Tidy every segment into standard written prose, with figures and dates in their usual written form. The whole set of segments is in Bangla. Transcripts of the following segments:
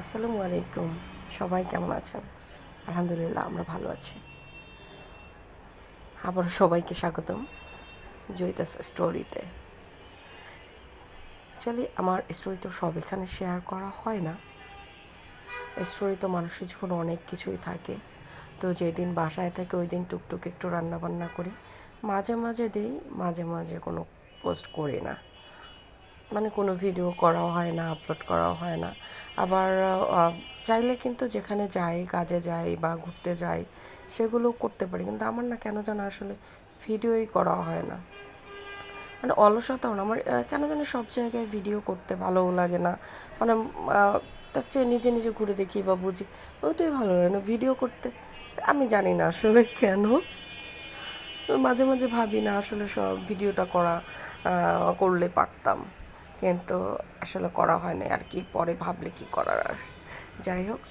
আসসালামু আলাইকুম। সবাই কেমন আছেন? আলহামদুলিল্লাহ আমরা ভালো আছি। আবারও সবাইকে স্বাগতম জয়িতাস স্টোরিতে। অ্যাকচুয়ালি আমার স্টোরি তো সব এখানে শেয়ার করা হয় না। স্টোরি তো মানুষের জীবনে অনেক কিছুই থাকে। তো যেদিন বাসায় থাকে ওই দিন টুকটুক একটু রান্নাবান্না করি, মাঝে মাঝে দিই, মাঝে মাঝে কোনো পোস্ট করি না, মানে কোনো ভিডিও করাও হয় না, আপলোড করাও হয় না। আবার চাইলে কিন্তু যেখানে যাই, কাজে যাই বা ঘুরতে যাই, সেগুলো করতে পারি, কিন্তু আমার না কেন যেন আসলে ভিডিওই করা হয় না। মানে অলসতাও না, আমার কেন যেন সব জায়গায় ভিডিও করতে ভালোও লাগে না। মানে তার চেয়ে নিজে নিজে ঘুরে দেখি বা বুঝি ওইটাই ভালো লাগে না ভিডিও করতে। আমি জানি না আসলে কেন। মাঝে মাঝে ভাবি না আসলে সব ভিডিওটা করলে পারতাম, কিন্তু আসলে করা হয় না আর কি, পরে ভাবলে কি করার আর। যাই হোক,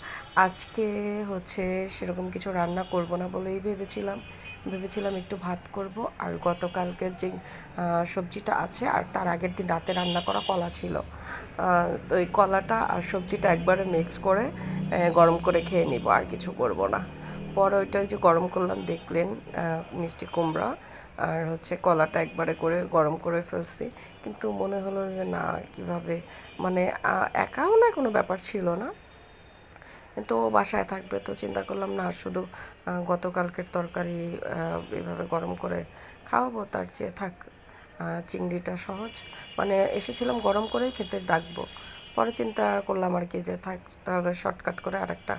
আজকে হচ্ছে সেরকম কিছু রান্না করব না বলেই ভেবেছিলাম একটু ভাত করব, আর গতকালকের যে সবজিটা আছে আর তার আগের দিন রাতে রান্না করা কলা ছিল, তো ওই কলাটা আর সবজিটা একবারে মিক্স করে গরম করে খেয়ে নিব, আর কিছু করব না। পরে ওইটাই যে গরম করলাম দেখলেন, মিষ্টি কুমড়া আর হচ্ছে কলাটা একবারে করে গরম করে ফেলছি। কিন্তু মনে হলো যে না, কিভাবে, মানে একাও না, কোনো ব্যাপার ছিল না, কিন্তু ও বাসায় থাকবে, তো চিন্তা করলাম না শুধু গতকালকের তরকারি এভাবে গরম করে খাওয়াবো, তার চেয়ে থাক, চিংড়িটা সহজ, মানে এসেছিলাম গরম করেই খেতে ডাকবো। পরে চিন্তা করলাম আর কি যে থাক, তাহলে শর্টকাট করে আরেকটা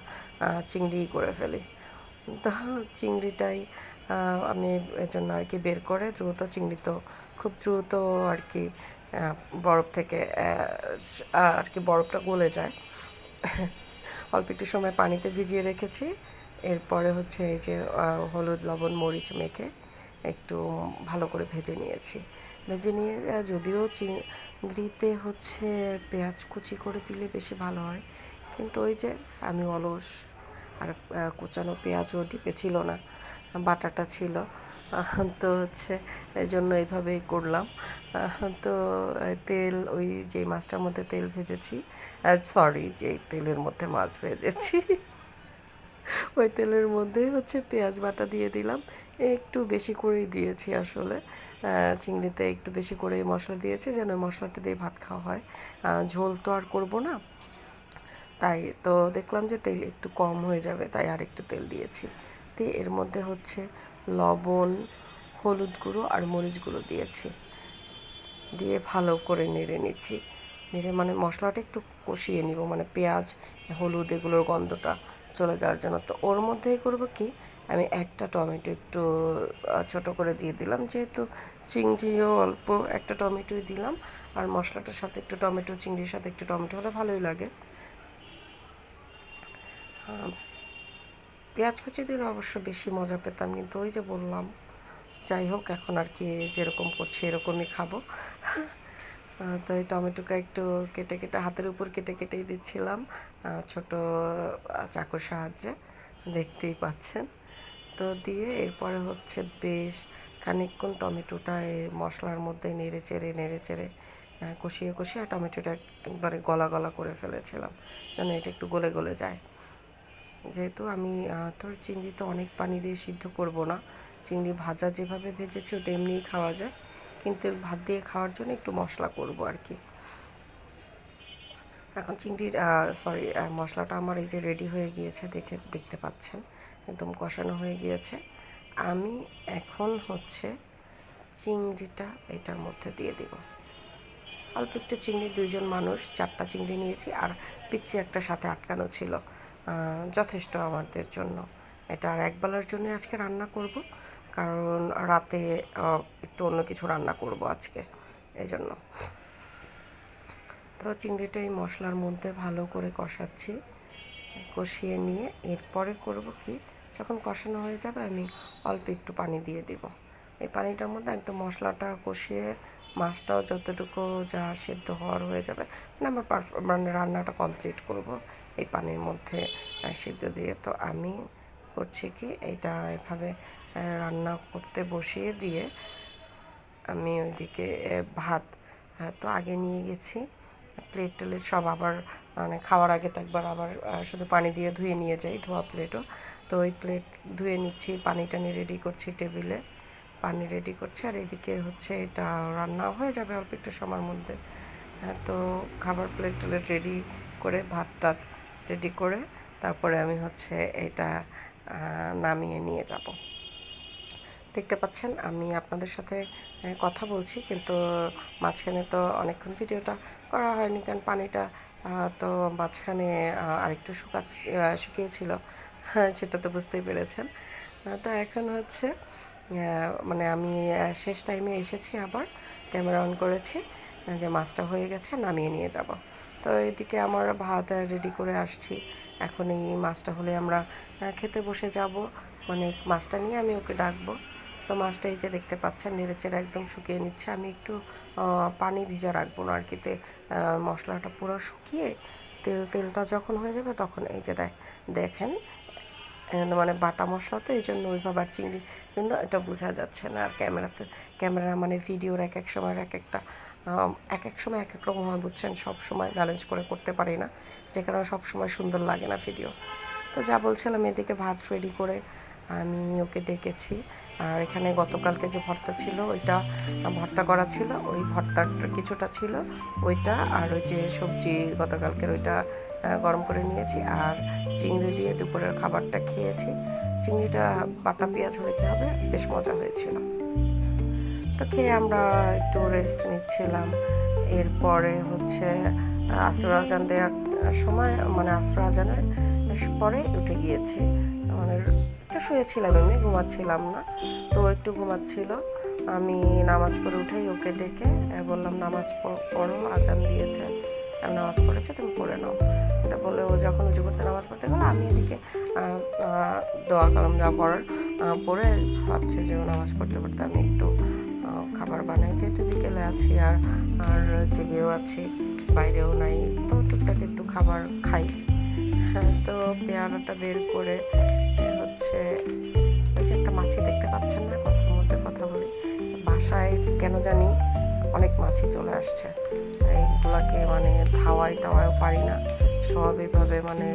চিংড়ি করে ফেলি। তো চিংড়িটাই আমি এজন্য আর কি বের করে দ্রুত, চিংড়ি তো খুব দ্রুত আর কি বরফ থেকে আর কি বরফটা গলে যায়। অল্প একটু সময় পানিতে ভিজিয়ে রেখেছি। এরপরে হচ্ছে এই যে হলুদ লবণ মরিচ মেখে একটু ভালো করে ভেজে নিয়েছি। ভেজে নিয়ে যদিও চিংড়িতে হচ্ছে পেঁয়াজ কুচি করে দিলে বেশি ভালো হয়, কিন্তু ওই যে আমি অলস, আর কুচানো পেঁয়াজও ডিপে ছিল না, বাটাটা ছিল। তো হচ্ছে এই জন্য এইভাবেই করলাম। তো তেল, ওই যে মাছটার মধ্যে তেল ভেজেছি, সরি, যে তেলের মধ্যে মাছ ভেজেছি ওই তেলের মধ্যে হচ্ছে পেঁয়াজ বাটা দিয়ে দিলাম। একটু বেশি করেই দিয়েছি আসলে, চিংড়িতে একটু বেশি করে মশলা দিয়েছি যেন মশলাটা দিয়ে ভাত খাওয়া হয়। ঝোল তো আর করব না, তাই তো দেখলাম যে তেল একটু কম হয়ে যাবে, তাই আর একটু তেল দিয়েছি। দিয়ে এর মধ্যে হচ্ছে লবণ, হলুদ গুঁড়ো আর মরিচ গুঁড়ো দিয়েছি, দিয়ে ভালো করে নেড়ে নিচ্ছি। নেড়ে মানে মশলাটা একটু কষিয়ে নিব, মানে পেঁয়াজ হলুদ এগুলোর গন্ধটা চলে যাওয়ার জন্য। তো ওর মধ্যেই করব কি, আমি একটা টমেটো একটু ছোটো করে দিয়ে দিলাম, যেহেতু চিংড়িও অল্প, একটা টমেটোই দিলাম। আর মশলাটার সাথে একটু টমেটো, চিংড়ির সাথে একটু টমেটো হলে ভালোই লাগে। পেঁয়াজ কুচি দিলে অবশ্য বেশি মজা পেতাম, কিন্তু ওই যে বললাম, যাই হোক, এখন আর কি যেরকম করছি এরকমই খাবো। তো এই টমেটোটা একটু কেটে কেটে হাতের উপর কেটে কেটেই দিচ্ছিলাম, ছোট চাকুর সাহায্যে, দেখতেই পাচ্ছেন। তো দিয়ে এরপরে হচ্ছে বেশ খানিকক্ষণ টমেটোটা এই মশলার মধ্যে নেড়ে চেড়ে কষিয়ে কষিয়ে টমেটোটা একবারে গলা গলা করে ফেলেছিলাম, যেন এটা একটু গলে গলে যায়। যেহেতু আমি তোর চিংড়ি তো অনেক পানি দিয়ে সিদ্ধ করব না, চিংড়ি ভাজা যেভাবে ভেজেছি ওটা এমনিই খাওয়া যায়, কিন্তু ভাত দিয়ে খাওয়ার জন্য একটু মশলা করব আর কি। এখন চিংড়ির সরি মশলাটা আমার এই যে রেডি হয়ে গিয়েছে, দেখতে পাচ্ছেন একদম কষানো হয়ে গিয়েছে। আমি এখন হচ্ছে চিংড়িটা এটার মধ্যে দিয়ে দিব। অল্প একটু চিংড়ি, দুইজন মানুষ 4টা চিংড়ি নিয়েছি, আর পিচ্চি একটা সাথে আটকানো ছিল, যথেষ্ট আমাদের জন্য। এটা আর একবেলার জন্য আজকে রান্না করব, কারণ রাতে একটু অন্য কিছু রান্না করব আজকে, এই জন্য। তো চিংড়িটা এই মশলার মধ্যে ভালো করে কষাচ্ছি, কষিয়ে নিয়ে এরপরে করব কি, যখন কষানো হয়ে যাবে আমি অল্প একটু পানি দিয়ে দিব। এই পানিটার মধ্যে একদম মশলাটা কষিয়ে মাছটাও যতটুকু যা সেদ্ধ হওয়ার হয়ে যাবে, মানে আমার মানে রান্নাটা কমপ্লিট করব এই পানির মধ্যে সিদ্ধ দিয়ে। তো আমি করছি কি, এটা এভাবে রান্না করতে বসিয়ে দিয়ে আমি ওইদিকে ভাত তো আগে নিয়ে গেছি, প্লেট টেলেট সব আবার মানে খাওয়ার আগে তো একবার আবার শুধু পানি দিয়ে ধুয়ে নিয়ে যাই, ধোয়া প্লেটও। তো ওই প্লেট ধুয়ে নিচ্ছি, পানি টানি রেডি করছি টেবিলে, পানি রেডি করছি। আর এদিকে হচ্ছে এটা রান্না হয়ে যাবে অল্প একটু সময়ের মধ্যে। তো খাবার প্লেট টেলেট রেডি করে ভাত টাত রেডি করে তারপরে আমি হচ্ছে এটা নামিয়ে নিয়ে যাব। দেখতে পাচ্ছেন আমি আপনাদের সাথে কথা বলছি, কিন্তু মাঝখানে তো অনেকক্ষণ ভিডিওটা করা হয়নি, কারণ পানিটা তো মাঝখানে আরেকটু শুকিয়েছিল, সেটা তো বুঝতেই পেরেছেন। তো এখন হচ্ছে মানে আমি শেষ টাইমে এসেছি, আবার ক্যামেরা অন করেছি যে মাছটা হয়ে গেছে, নামিয়ে নিয়ে যাব। তো এদিকে আমার ভাত রেডি করে আসছি, এখন এই মাছটা হলে আমরা খেতে বসে যাব। মানে মাছটা নিয়ে আমি ওকে ডাকবো। তো মাছটা এই যে দেখতে পাচ্ছেন নেড়েচেড়ে একদম শুকিয়ে নিচ্ছে। আমি একটু পানি ভিজা রাখবো না আর কি, মশলাটা পুরো শুকিয়ে তেলটা যখন হয়ে যাবে তখন এই যে দেখেন মানে বাটা মশলা, তো এই জন্য ওইভাবে আর চিংড়ির জন্য এটা বোঝা যাচ্ছে না। আর ক্যামেরা মানে ভিডিওর এক এক সময় এক এক সময় এক এক রকম হয়, বুঝছেন, সব সময় ব্যালেন্স করে করতে পারি না, যে কারণে সব সময় সুন্দর লাগে না ভিডিও। তো যা বলছিলাম, এদিকে ভাত রেডি করে আমি ওকে ডেকেছি। আর এখানে গতকালকে যে ভর্তা ছিল ওইটা ভর্তা করা ছিল, ওই ভর্তার কিছুটা ছিল ওইটা, আর ওই যে সবজি গতকালকের ওইটা গরম করে নিয়েছি। আর চিংড়ি দিয়ে দুপুরের খাবারটা খেয়েছি। চিংড়িটা বাটা পেঁয়াজ হলে কী হবে, বেশ মজা হয়েছিল। তো খেয়ে আমরা একটু রেস্ট নিচ্ছিলাম। এরপরে হচ্ছে আসর আজান দেওয়ার সময়, মানে আসর আজানের পরে উঠে গিয়েছি, মানে একটু শুয়েছিলাম, এমনি ঘুমাচ্ছিলাম না, তো একটু ঘুমাচ্ছিল। আমি নামাজ পড়ে উঠেই ওকে ডেকে বললাম নামাজ পড়ো, আজান দিয়েছে, আমি নামাজ পড়েছে, তুমি পড়ে নাও। এটা বলে ও যখন উঁচু করতে নামাজ পড়তে গেলো, আমি এদিকে দোয়া কালাম যা পড়ার পড়ে ভাবছি যে ও নামাজ পড়তে পড়তে আমি একটু খাবার বানাই, যেহেতু বিকেলে আছি আর জেগেও আছি, বাইরেও নাই, তো টুকটাক একটু খাবার খাই। তো পেয়ারাটা বের করে হচ্ছে ওই যে একটা মাছি দেখতে পাচ্ছেন না, কথার মধ্যে কথা বলি, বাসায় কেন জানি অনেক মাছি চলে আসছে, এইগুলাকে মানে ধাওয়াও পারি না, সব এভাবে মানে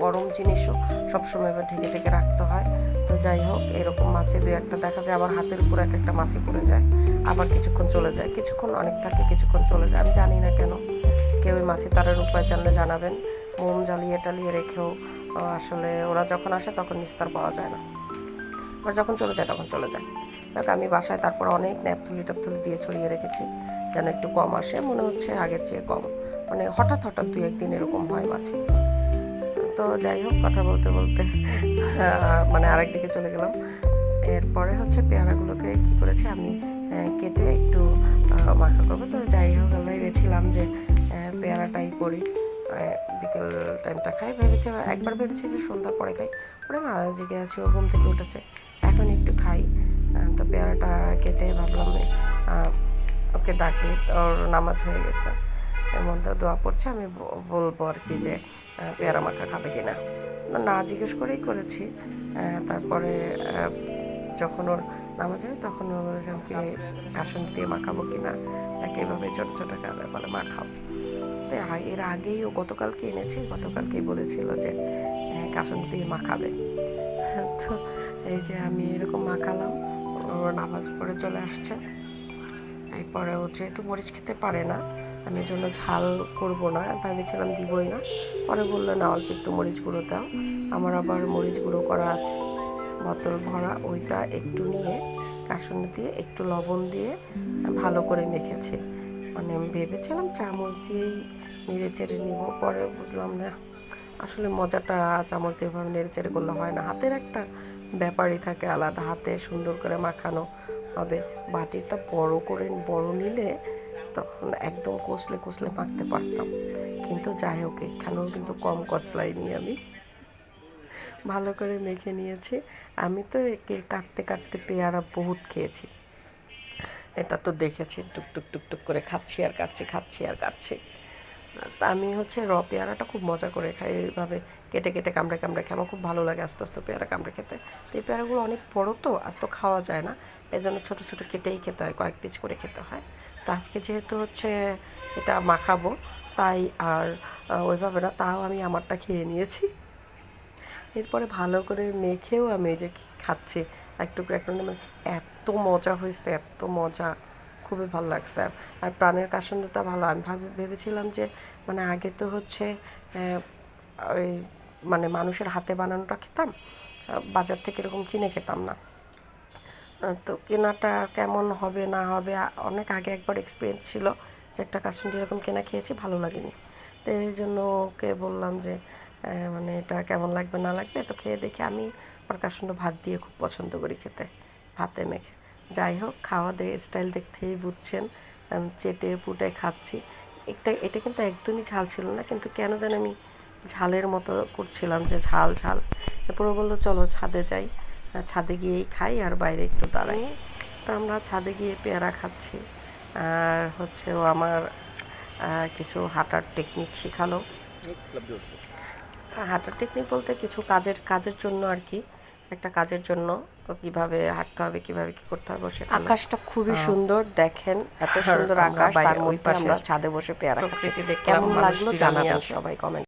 গরম জিনিসও সবসময় এবার ঢেকে ঢেকে রাখতে হয়। তো যাই হোক, এরকম মাছি দু একটা দেখা যায়, আবার হাতের উপর এক একটা মাছি পড়ে যায়, আবার কিছুক্ষণ চলে যায়, কিছুক্ষণ অনেক থাকে, কিছুক্ষণ চলে যায়, আমি জানি না কেন। কেউ ওই মাছি তাড়ার উপায় জানলে জানাবেন। মোম জ্বালিয়ে টালিয়ে রেখেও আসলে ওরা যখন আসে তখন নিস্তার পাওয়া যায় না, আর যখন চলে যায় তখন চলে যায়। দেখ, আমি বাসায় তারপর অনেক ন্যাপথুলি টাপথুলি দিয়ে ছড়িয়ে রেখেছি, যেন একটু কম আসে, মনে হচ্ছে আগের চেয়ে কম, মানে হঠাৎ দু একদিন এরকম হয় মাছি। তো যাই হোক, কথা বলতে বলতে মানে আরেকদিকে চলে গেলাম। এরপরে হচ্ছে পেয়ারাগুলোকে কী করেছি আমি কেটে একটু মাখা করবো। তো যাই হোক, আমি ভেবেছিলাম যে পেয়ারাটাই করি, বিকেল টাইমটা খাই, একবার ভেবেছি যে সন্ধ্যার পরে খাই, পরে না জেগে আছি, ও ঘুম থেকে উঠেছে, এখন একটু খাই। তো পেয়ারাটা কেটে ভাবলাম ওকে ডাকি, ওর নামাজ হয়ে গেছে, এর মধ্যে দোয়া পড়ছে, আমি বলবো আর কি যে পেয়ারা মাখা খাবে কি না, না জিজ্ঞেস করেই করেছি। তারপরে যখন ওর নামাজ হয় তখন ও বলেছে আমাকে কাসুন দিয়ে মাখাবো কি না, নাকি এভাবে ছোটো ছোটো খাবে, বলে মাখাও। তো এর আগেই ও গতকালকে এনেছে, গতকালকেই বলেছিল যে কাসুন দিয়ে মাখাবে। তো এই যে আমি এরকম মাখালাম, ওর নামাজ পড়ে চলে আসছে। এরপরে ও যেহেতু মরিচ খেতে পারে না, আমি এই জন্য ঝাল করবো না, ভেবেছিলাম দিবই না, পরে বললো না অল্প একটু মরিচ গুঁড়ো দাও। আমার আবার মরিচ গুঁড়ো করা আছে বোতল ভরা, ওইটা একটু নিয়ে কাসুন্দি দিয়ে একটু লবণ দিয়ে ভালো করে মেখেছি। মানে ভেবেছিলাম চামচ দিয়েই নেড়ে চেড়ে নিব, পরে বুঝলাম না আসলে মজাটা চামচ দিয়ে ভাবে নেড়ে চেড়ে করলে হয় না, হাতের একটা ব্যাপারই থাকে আলাদা, হাতে সুন্দর করে মাখানো হবে। বাটিটা বড় নিলে তখন একদম কষলে কষলে মাখতে পারতাম, কিন্তু যাই হোক এখানেও কিন্তু কম কষলাই নিয়ে আমি ভালো করে মেখে নিয়েছি। আমি তো কাটতে কাটতে পেয়ারা বহুত খেয়েছি, এটা তো দেখেছি, টুকটুক টুকটুক করে খাচ্ছি আর কাটছি। তা আমি হচ্ছে পেয়ারাটা খুব মজা করে খাই, এইভাবে কেটে কেটে কামড়ে কামড়ে খাই, আমার খুব ভালো লাগে আস্তে আস্তে পেয়ারা কামড়ে খেতে। তো এই পেয়ারাগুলো অনেক বড়ো, তো আজ তো খাওয়া যায় না, এই জন্য ছোটো ছোটো কেটেই খেতে হয়, কয়েক পিস করে খেতে হয়। তো আজকে যেহেতু হচ্ছে এটা মাখাবো, তাই আর ওইভাবে না, তাও আমি আমারটা খেয়ে নিয়েছি। এরপরে ভালো করে মেখেও আমি এই যে খাচ্ছি একটু একটু, মানে এত মজা হয়েছে, এত মজা, খুবই ভালো লাগছে। আর প্রাণের কাসুন্দিটা ভালো। আমি ভেবেছিলাম যে মানে আগে তো হচ্ছে ওই মানে মানুষের হাতে বানানোটা খেতাম, বাজার থেকে এরকম কিনে খেতাম না। তো কেনাটা কেমন হবে না হবে, অনেক আগে একবার এক্সপিরিয়েন্স ছিল যে একটা কাসুন্দি এরকম কেনা খেয়েছি, ভালো লাগেনি। তো এই জন্য ওকে বললাম যে মানে এটা কেমন লাগবে না লাগবে, তো খেয়ে দেখি। আমি আমার কাসুন্দি ভাত দিয়ে খুব পছন্দ করি খেতে, ভাতে মেখে। যাই হোক, খাওয়া স্টাইল দেখতেই বুঝছেন, চেটে পুটে খাচ্ছি। এটা কিন্তু একদমই ঝাল ছিল না, কিন্তু কেন জানি আমি ঝালের মতো করছিলাম, যে ঝাল ঝাল। এরপরে বললো চলো ছাদে যাই, ছাদে গিয়েই খাই আর বাইরে একটু দাঁড়াই। তো আমরা ছাদে গিয়ে পেয়ারা খাচ্ছি, আর হচ্ছে ও আমার কিছু হাঁটার টেকনিক শেখালো। হাঁটার টেকনিক বলতে কিছু কাজের জন্য আর কি, একটা কাজের জন্য কিভাবে হাঁটতে হবে, কিভাবে কি করতে হবে সেখানে। আকাশটা খুবই সুন্দর, দেখেন এত সুন্দর আকাশ, তার মধ্যে আমরা ছাদে বসে পেয়ারা খাচ্ছি। কেমন লাগলো জানাবেন সবাই কমেন্ট।